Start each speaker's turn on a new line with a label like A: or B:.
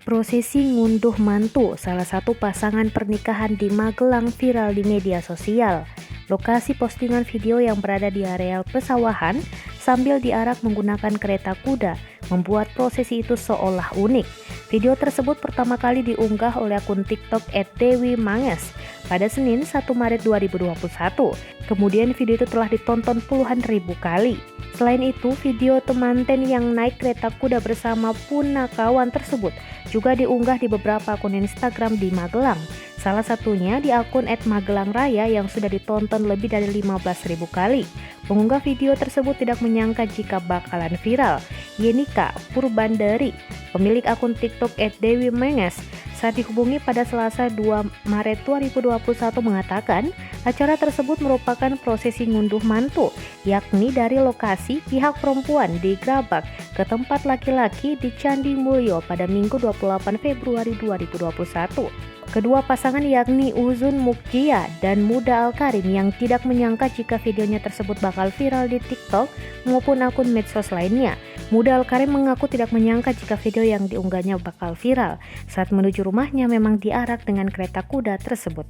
A: Prosesi ngunduh mantu, salah satu pasangan pernikahan di Magelang viral di media sosial. Lokasi postingan video yang berada di areal pesawahan sambil diarak menggunakan kereta kuda membuat prosesi itu seolah unik. Video tersebut pertama kali diunggah oleh akun TikTok @dewimanges pada Senin 1 Maret 2021. Kemudian video itu telah ditonton puluhan ribu kali. Selain itu, video temanten yang naik kereta kuda bersama punakawan tersebut juga diunggah di beberapa akun Instagram di Magelang. Salah satunya di akun @magelangraya yang sudah ditonton lebih dari 15.000 kali. Pengunggah video tersebut tidak menyangka jika bakalan viral. Yenika Purbandari, pemilik akun TikTok @dewimanges, saat dihubungi pada Selasa 2 Maret 2021 mengatakan acara tersebut merupakan prosesi ngunduh mantu, yakni dari lokasi pihak perempuan di Grabak ke tempat laki-laki di Candi Mulyo pada Minggu 28 Februari 2021. Kedua pasangan yakni Uzun Mukjia dan Muda Al-Karim yang tidak menyangka jika videonya tersebut bakal viral di TikTok maupun akun medsos lainnya. Muda Al-Karim mengaku tidak menyangka jika video yang diunggahnya bakal viral. Saat menuju rumahnya memang diarak dengan kereta kuda tersebut.